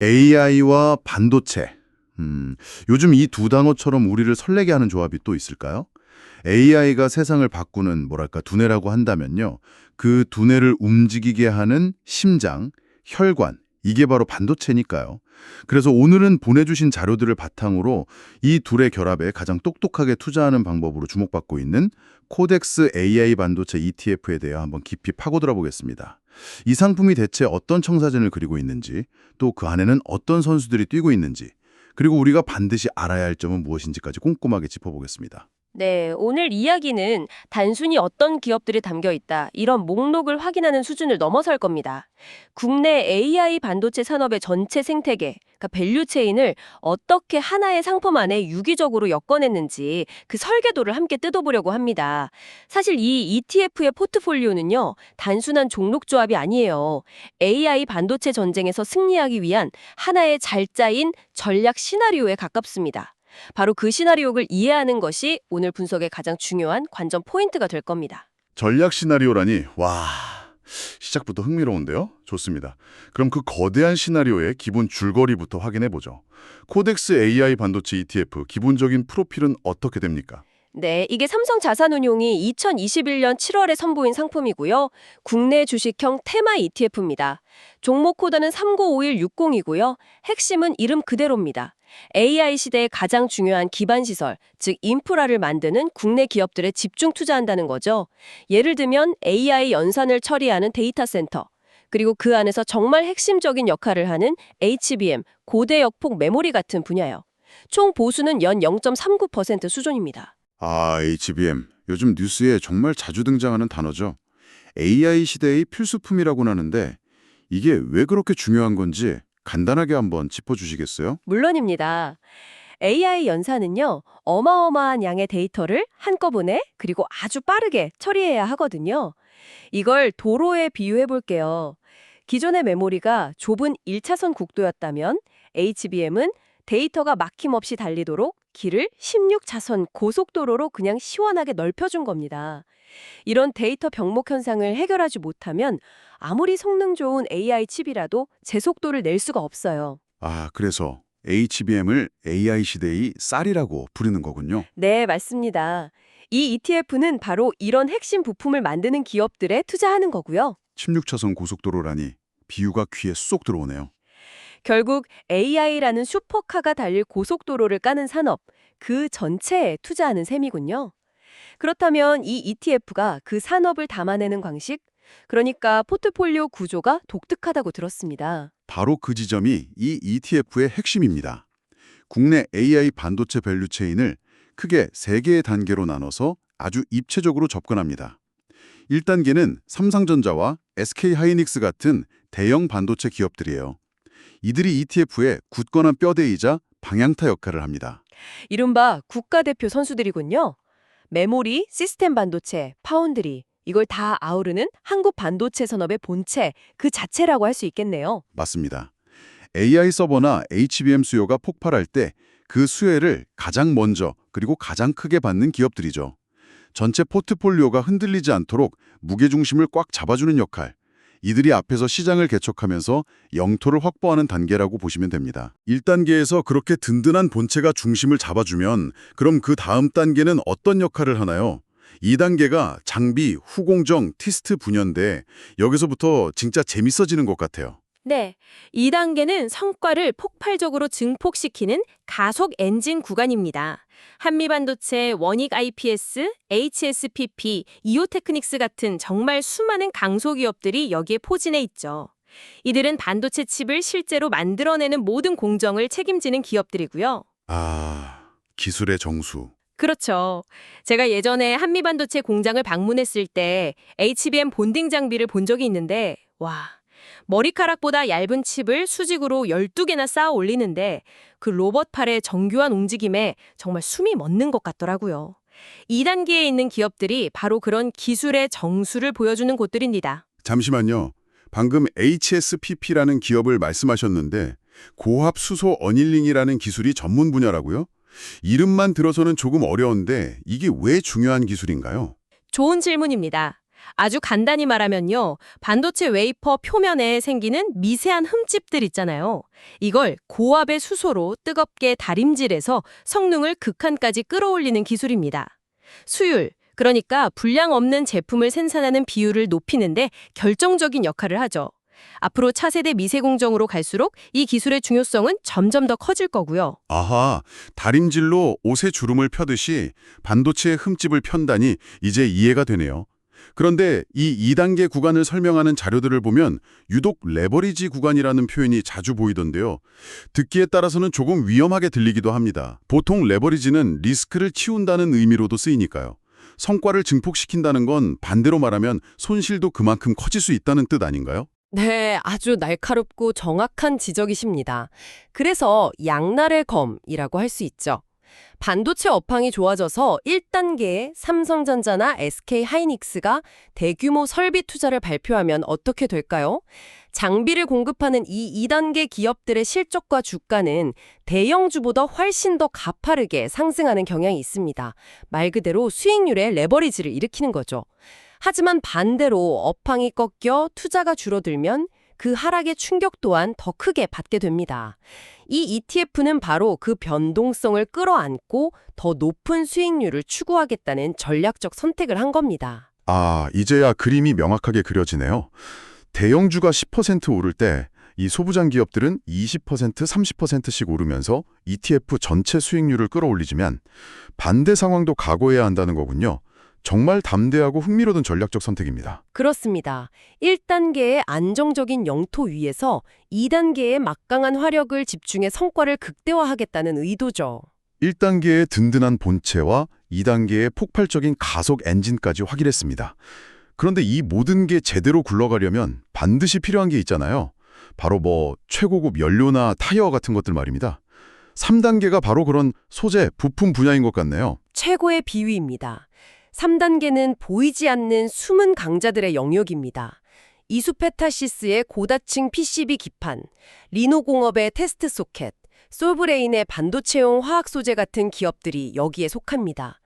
AI와 반도체. 요즘 이 두 단어처럼 우리를 설레게 하는 조합이 또 있을까요? AI가 세상을 바꾸는 뭐랄까 두뇌라고 한다면요. 그 두뇌를 움직이게 하는 심장, 혈관, 이게 바로 반도체니까요. 그래서 오늘은 보내주신 자료들을 바탕으로 이 둘의 결합에 가장 똑똑하게 투자하는 방법으로 주목받고 있는 코덱스 AI 반도체 ETF에 대해 한번 깊이 파고들어 보겠습니다. 이 상품이 대체 어떤 청사진을 그리고 있는지, 또 그 안에는 어떤 선수들이 뛰고 있는지, 그리고 우리가 반드시 알아야 할 점은 무엇인지까지 꼼꼼하게 짚어보겠습니다. 네, 오늘 이야기는 단순히 어떤 기업들이 담겨 있다, 이런 목록을 확인하는 수준을 넘어설 겁니다. 국내 AI 반도체 산업의 전체 생태계, 그러니까 밸류체인을 어떻게 하나의 상품 안에 유기적으로 엮어냈는지 그 설계도를 함께 뜯어보려고 합니다. 사실 이 ETF의 포트폴리오는요, 단순한 종목 조합이 아니에요. AI 반도체 전쟁에서 승리하기 위한 하나의 잘 짜인 전략 시나리오에 가깝습니다. 바로 그 시나리오를 이해하는 것이 오늘 분석의 가장 중요한 관전 포인트가 될 겁니다. 전략 시나리오라니, 와, 시작부터 흥미로운데요? 좋습니다. 그럼 그 거대한 시나리오의 기본 줄거리부터 확인해 보죠. 코덱스 AI 반도체 ETF 기본적인 프로필은 어떻게 됩니까? 네, 이게 삼성자산운용이 2021년 7월에 선보인 상품이고요. 국내 주식형 테마 ETF입니다. 종목 코드는 395160이고요. 핵심은 이름 그대로입니다. AI 시대의 가장 중요한 기반 시설, 즉 인프라를 만드는 국내 기업들에 집중 투자한다는 거죠. 예를 들면 AI 연산을 처리하는 데이터 센터, 그리고 그 안에서 정말 핵심적인 역할을 하는 HBM, 고대 역폭 메모리 같은 분야요. 총 보수는 연 0.39% 수준입니다. 아, HBM. 요즘 뉴스에 정말 자주 등장하는 단어죠. AI 시대의 필수품이라고는 하는데 이게 왜 그렇게 중요한 건지 간단하게 한번 짚어주시겠어요? 물론입니다. AI 연산은요, 어마어마한 양의 데이터를 한꺼번에 그리고 아주 빠르게 처리해야 하거든요. 이걸 도로에 비유해 볼게요. 기존의 메모리가 좁은 1차선 국도였다면 HBM은 데이터가 막힘없이 달리도록 길을 16차선 고속도로로 그냥 시원하게 넓혀준 겁니다. 이런 데이터 병목 현상을 해결하지 못하면 아무리 성능 좋은 AI 칩이라도 제 속도를 낼 수가 없어요. 아, 그래서 HBM을 AI 시대의 쌀이라고 부르는 거군요. 네, 맞습니다. 이 ETF는 바로 이런 핵심 부품을 만드는 기업들에 투자하는 거고요. 16차선 고속도로라니 비유가 귀에 쏙 들어오네요. 결국 AI라는 슈퍼카가 달릴 고속도로를 까는 산업, 그 전체에 투자하는 셈이군요. 그렇다면 이 ETF가 그 산업을 담아내는 방식, 그러니까 포트폴리오 구조가 독특하다고 들었습니다. 바로 그 지점이 이 ETF의 핵심입니다. 국내 AI 반도체 밸류체인을 크게 세 개의 단계로 나눠서 아주 입체적으로 접근합니다. 1단계는 삼성전자와 SK하이닉스 같은 대형 반도체 기업들이에요. 이들이 ETF의 굳건한 뼈대이자 방향타 역할을 합니다. 이른바 국가대표 선수들이군요. 메모리, 시스템 반도체, 파운드리, 이걸 다 아우르는 한국 반도체 산업의 본체, 그 자체라고 할 수 있겠네요. 맞습니다. AI 서버나 HBM 수요가 폭발할 때 그 수혜를 가장 먼저 그리고 가장 크게 받는 기업들이죠. 전체 포트폴리오가 흔들리지 않도록 무게중심을 꽉 잡아주는 역할. 이들이 앞에서 시장을 개척하면서 영토를 확보하는 단계라고 보시면 됩니다. 1단계에서 그렇게 든든한 본체가 중심을 잡아주면 그럼 그 다음 단계는 어떤 역할을 하나요? 2단계가 장비, 후공정, 티스트 분야인데 여기서부터 진짜 재밌어지는 것 같아요. 네, 2단계는 성과를 폭발적으로 증폭시키는 가속 엔진 구간입니다. 한미반도체, 원익 IPS, HSPP, 이오테크닉스 같은 정말 수많은 강소기업들이 여기에 포진해 있죠. 이들은 반도체 칩을 실제로 만들어내는 모든 공정을 책임지는 기업들이고요. 아, 기술의 정수. 그렇죠. 제가 예전에 한미반도체 공장을 방문했을 때 HBM 본딩 장비를 본 적이 있는데, 와, 머리카락보다 얇은 칩을 수직으로 12개나 쌓아 올리는데 그 로봇 팔의 정교한 움직임에 정말 숨이 멎는 것 같더라고요. 2단계에 있는 기업들이 바로 그런 기술의 정수를 보여주는 곳들입니다. 잠시만요. 방금 HSPP라는 기업을 말씀하셨는데 고압 수소 어닐링이라는 기술이 전문 분야라고요? 이름만 들어서는 조금 어려운데 이게 왜 중요한 기술인가요? 좋은 질문입니다. 아주 간단히 말하면요. 반도체 웨이퍼 표면에 생기는 미세한 흠집들 있잖아요. 이걸 고압의 수소로 뜨겁게 다림질해서 성능을 극한까지 끌어올리는 기술입니다. 수율, 그러니까 불량 없는 제품을 생산하는 비율을 높이는데 결정적인 역할을 하죠. 앞으로 차세대 미세공정으로 갈수록 이 기술의 중요성은 점점 더 커질 거고요. 아하, 다림질로 옷에 주름을 펴듯이 반도체의 흠집을 편다니 이제 이해가 되네요. 그런데 이 2단계 구간을 설명하는 자료들을 보면 유독 레버리지 구간이라는 표현이 자주 보이던데요. 듣기에 따라서는 조금 위험하게 들리기도 합니다. 보통 레버리지는 리스크를 키운다는 의미로도 쓰이니까요. 성과를 증폭시킨다는 건 반대로 말하면 손실도 그만큼 커질 수 있다는 뜻 아닌가요? 네, 아주 날카롭고 정확한 지적이십니다. 그래서 양날의 검이라고 할 수 있죠. 반도체 업황이 좋아져서 1단계에 삼성전자나 SK하이닉스가 대규모 설비 투자를 발표하면 어떻게 될까요? 장비를 공급하는 이 2단계 기업들의 실적과 주가는 대형주보다 훨씬 더 가파르게 상승하는 경향이 있습니다. 말 그대로 수익률의 레버리지를 일으키는 거죠. 하지만 반대로 업황이 꺾여 투자가 줄어들면 그 하락의 충격 또한 더 크게 받게 됩니다. 이 ETF는 바로 그 변동성을 끌어안고 더 높은 수익률을 추구하겠다는 전략적 선택을 한 겁니다. 아, 이제야 그림이 명확하게 그려지네요. 대형주가 10% 오를 때 이 소부장 기업들은 20%, 30%씩 오르면서 ETF 전체 수익률을 끌어올리지만 반대 상황도 각오해야 한다는 거군요. 정말 담대하고 흥미로운 전략적 선택입니다. 그렇습니다. 1단계의 안정적인 영토 위에서 2단계의 막강한 화력을 집중해 성과를 극대화하겠다는 의도죠. 1단계의 든든한 본체와 2단계의 폭발적인 가속 엔진까지 확인했습니다. 그런데 이 모든 게 제대로 굴러가려면 반드시 필요한 게 있잖아요. 바로 최고급 연료나 타이어 같은 것들 말입니다. 3단계가 바로 그런 소재, 부품 분야인 것 같네요. 최고의 비유입니다. 3단계는 보이지 않는 숨은 강자들의 영역입니다. 이수페타시스의 고다층 PCB 기판, 리노공업의 테스트 소켓, 솔브레인의 반도체용 화학 소재 같은 기업들이 여기에 속합니다.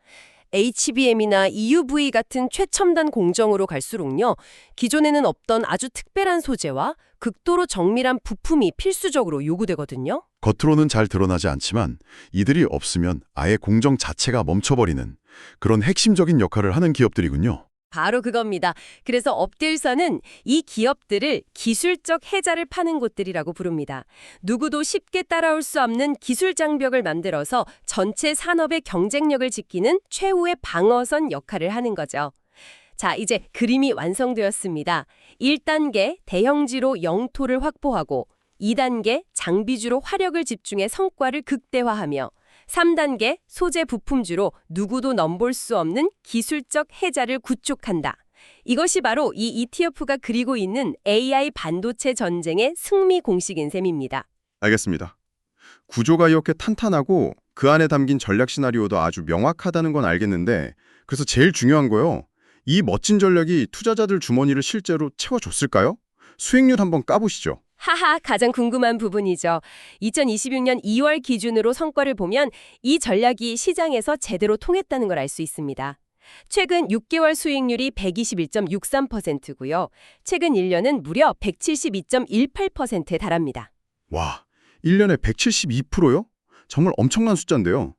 HBM이나 EUV 같은 최첨단 공정으로 갈수록요, 기존에는 없던 아주 특별한 소재와 극도로 정밀한 부품이 필수적으로 요구되거든요. 겉으로는 잘 드러나지 않지만 이들이 없으면 아예 공정 자체가 멈춰버리는 그런 핵심적인 역할을 하는 기업들이군요. 바로 그겁니다. 그래서 업데일사는 이 기업들을 기술적 해자를 파는 곳들이라고 부릅니다. 누구도 쉽게 따라올 수 없는 기술 장벽을 만들어서 전체 산업의 경쟁력을 지키는 최후의 방어선 역할을 하는 거죠. 자, 이제 그림이 완성되었습니다. 1단계 대형지로 영토를 확보하고 2단계 장비주로 화력을 집중해 성과를 극대화하며 3단계 소재 부품주로 누구도 넘볼 수 없는 기술적 해자를 구축한다. 이것이 바로 이 ETF가 그리고 있는 AI 반도체 전쟁의 승리 공식인 셈입니다. 알겠습니다. 구조가 이렇게 탄탄하고 그 안에 담긴 전략 시나리오도 아주 명확하다는 건 알겠는데 그래서 제일 중요한 거요. 이 멋진 전략이 투자자들 주머니를 실제로 채워줬을까요? 수익률 한번 까보시죠. 하하, 가장 궁금한 부분이죠. 2026년 2월 기준으로 성과를 보면 이 전략이 시장에서 제대로 통했다는 걸 알 수 있습니다. 최근 6개월 수익률이 121.63%고요. 최근 1년은 무려 172.18%에 달합니다. 와, 1년에 172%요? 정말 엄청난 숫자인데요.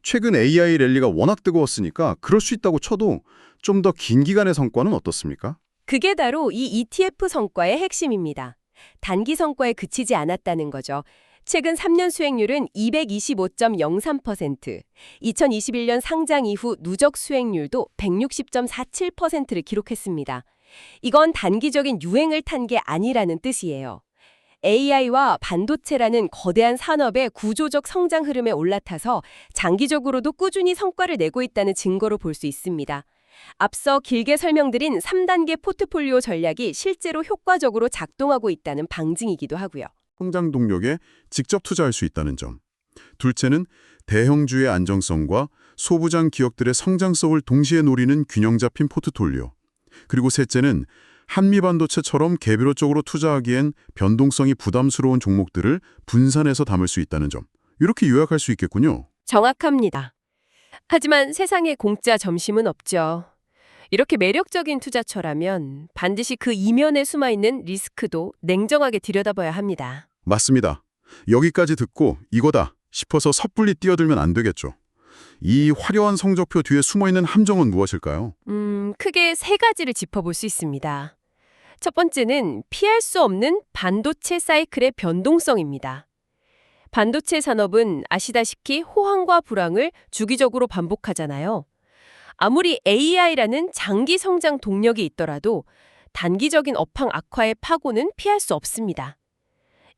최근 AI 랠리가 워낙 뜨거웠으니까 그럴 수 있다고 쳐도 좀 더 긴 기간의 성과는 어떻습니까? 그게 바로 이 ETF 성과의 핵심입니다. 단기 성과에 그치지 않았다는 거죠. 최근 3년 수익률은 225.03%, 2021년 상장 이후 누적 수익률도 160.47%를 기록했습니다. 이건 단기적인 유행을 탄 게 아니라는 뜻이에요. AI와 반도체라는 거대한 산업의 구조적 성장 흐름에 올라타서 장기적으로도 꾸준히 성과를 내고 있다는 증거로 볼 수 있습니다. 앞서 길게 설명드린 3단계 포트폴리오 전략이 실제로 효과적으로 작동하고 있다는 방증이기도 하고요. 성장 동력에 직접 투자할 수 있다는 점. 둘째는 대형주의 안정성과 소부장 기업들의 성장성을 동시에 노리는 균형 잡힌 포트폴리오. 그리고 셋째는 한미반도체처럼 개별로 쪽으로 투자하기엔 변동성이 부담스러운 종목들을 분산해서 담을 수 있다는 점. 이렇게 요약할 수 있겠군요. 정확합니다. 하지만 세상에 공짜 점심은 없죠. 이렇게 매력적인 투자처라면 반드시 그 이면에 숨어있는 리스크도 냉정하게 들여다봐야 합니다. 맞습니다. 여기까지 듣고 이거다 싶어서 섣불리 뛰어들면 안 되겠죠. 이 화려한 성적표 뒤에 숨어있는 함정은 무엇일까요? 크게 세 가지를 짚어볼 수 있습니다. 첫 번째는 피할 수 없는 반도체 사이클의 변동성입니다. 반도체 산업은 아시다시피 호황과 불황을 주기적으로 반복하잖아요. 아무리 AI라는 장기 성장 동력이 있더라도 단기적인 업황 악화의 파고는 피할 수 없습니다.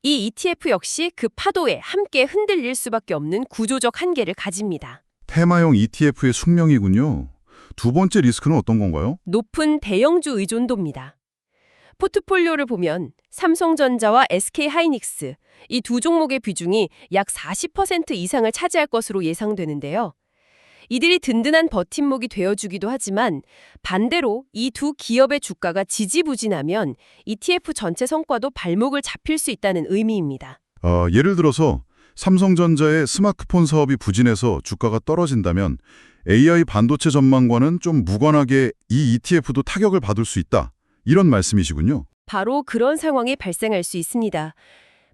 이 ETF 역시 그 파도에 함께 흔들릴 수밖에 없는 구조적 한계를 가집니다. 테마형 ETF의 숙명이군요. 두 번째 리스크는 어떤 건가요? 높은 대형주 의존도입니다. 포트폴리오를 보면 삼성전자와 SK하이닉스 이 두 종목의 비중이 약 40% 이상을 차지할 것으로 예상되는데요. 이들이 든든한 버팀목이 되어주기도 하지만 반대로 이 두 기업의 주가가 지지부진하면 ETF 전체 성과도 발목을 잡힐 수 있다는 의미입니다. 예를 들어서 삼성전자의 스마트폰 사업이 부진해서 주가가 떨어진다면 AI 반도체 전망과는 좀 무관하게 이 ETF도 타격을 받을 수 있다. 이런 말씀이시군요. 바로 그런 상황이 발생할 수 있습니다.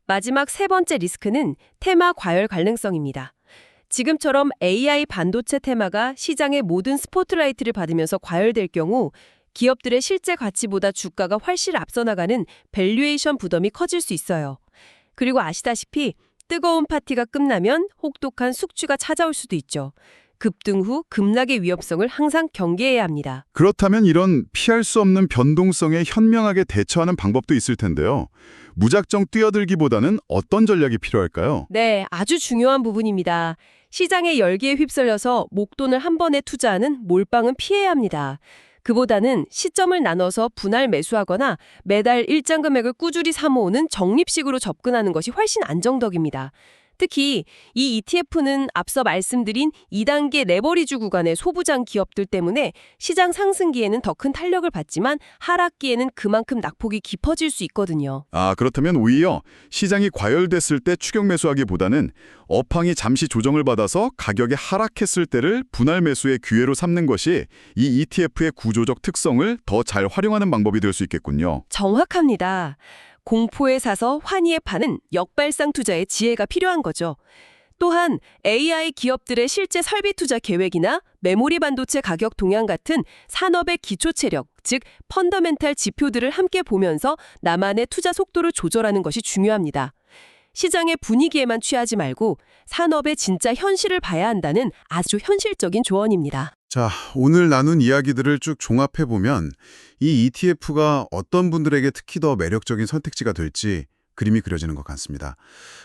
마지막 세 번째 리스크는 테마 과열 가능성입니다. 지금처럼 AI 반도체 테마가 시장의 모든 스포트라이트를 받으면서 과열될 경우 기업들의 실제 가치보다 주가가 훨씬 앞서 나가는 밸류에이션 부담이 커질 수 있어요. 그리고 아시다시피 뜨거운 파티가 끝나면 혹독한 숙취가 찾아올 수도 있죠. 급등 후 급락의 위험성을 항상 경계해야 합니다. 그렇다면 이런 피할 수 없는 변동성에 현명하게 대처하는 방법도 있을 텐데요. 무작정 뛰어들기보다는 어떤 전략이 필요할까요? 네, 아주 중요한 부분입니다. 시장의 열기에 휩쓸려서 목돈을 한 번에 투자하는 몰빵은 피해야 합니다. 그보다는 시점을 나눠서 분할 매수하거나 매달 일정 금액을 꾸준히 사모으는 적립식으로 접근하는 것이 훨씬 안정적입니다. 특히 이 ETF는 앞서 말씀드린 2단계 레버리지 구간의 소부장 기업들 때문에 시장 상승기에는 더 큰 탄력을 받지만 하락기에는 그만큼 낙폭이 깊어질 수 있거든요. 그렇다면 오히려 시장이 과열됐을 때 추격 매수하기보다는 업황이 잠시 조정을 받아서 가격이 하락했을 때를 분할 매수의 기회로 삼는 것이 이 ETF의 구조적 특성을 더 잘 활용하는 방법이 될 수 있겠군요. 정확합니다. 공포에 사서 환희에 파는 역발상 투자의 지혜가 필요한 거죠. 또한 AI 기업들의 실제 설비 투자 계획이나 메모리 반도체 가격 동향 같은 산업의 기초 체력, 즉 펀더멘탈 지표들을 함께 보면서 나만의 투자 속도를 조절하는 것이 중요합니다. 시장의 분위기에만 취하지 말고 산업의 진짜 현실을 봐야 한다는 아주 현실적인 조언입니다. 자, 오늘 나눈 이야기들을 쭉 종합해보면 이 ETF가 어떤 분들에게 특히 더 매력적인 선택지가 될지 그림이 그려지는 것 같습니다.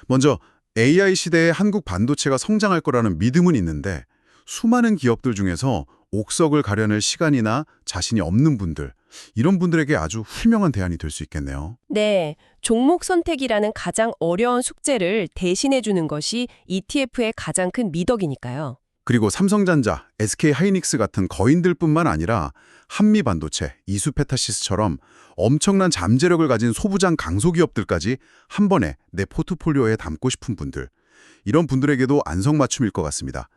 먼저 AI 시대에 한국 반도체가 성장할 거라는 믿음은 있는데 수많은 기업들 중에서 옥석을 가려낼 시간이나 자신이 없는 분들, 이런 분들에게 아주 훌륭한 대안이 될 수 있겠네요. 네, 종목 선택이라는 가장 어려운 숙제를 대신해주는 것이 ETF의 가장 큰 미덕이니까요. 그리고 삼성전자, SK하이닉스 같은 거인들뿐만 아니라 한미반도체, 이수페타시스처럼 엄청난 잠재력을 가진 소부장 강소기업들까지 한 번에 내 포트폴리오에 담고 싶은 분들, 이런 분들에게도 안성맞춤일 것 같습니다.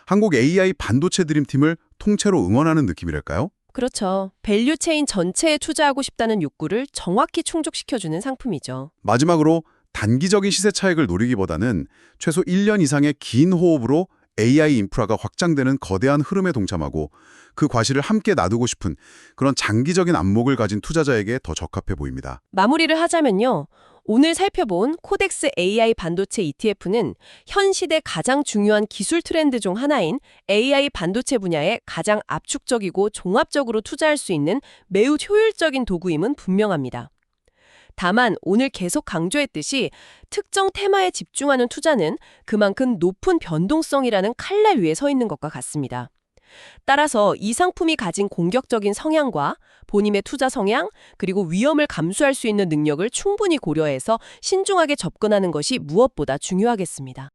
한국 AI 반도체 드림팀을 통째로 응원하는 느낌이랄까요? 그렇죠. 밸류체인 전체에 투자하고 싶다는 욕구를 정확히 충족시켜주는 상품이죠. 마지막으로 단기적인 시세 차익을 노리기보다는 최소 1년 이상의 긴 호흡으로 AI 인프라가 확장되는 거대한 흐름에 동참하고 그 과실을 함께 놔두고 싶은 그런 장기적인 안목을 가진 투자자에게 더 적합해 보입니다. 마무리를 하자면요. 오늘 살펴본 코덱스 AI 반도체 ETF는 현 시대 가장 중요한 기술 트렌드 중 하나인 AI 반도체 분야에 가장 압축적이고 종합적으로 투자할 수 있는 매우 효율적인 도구임은 분명합니다. 다만 오늘 계속 강조했듯이 특정 테마에 집중하는 투자는 그만큼 높은 변동성이라는 칼날 위에 서 있는 것과 같습니다. 따라서 이 상품이 가진 공격적인 성향과 본인의 투자 성향, 그리고 위험을 감수할 수 있는 능력을 충분히 고려해서 신중하게 접근하는 것이 무엇보다 중요하겠습니다.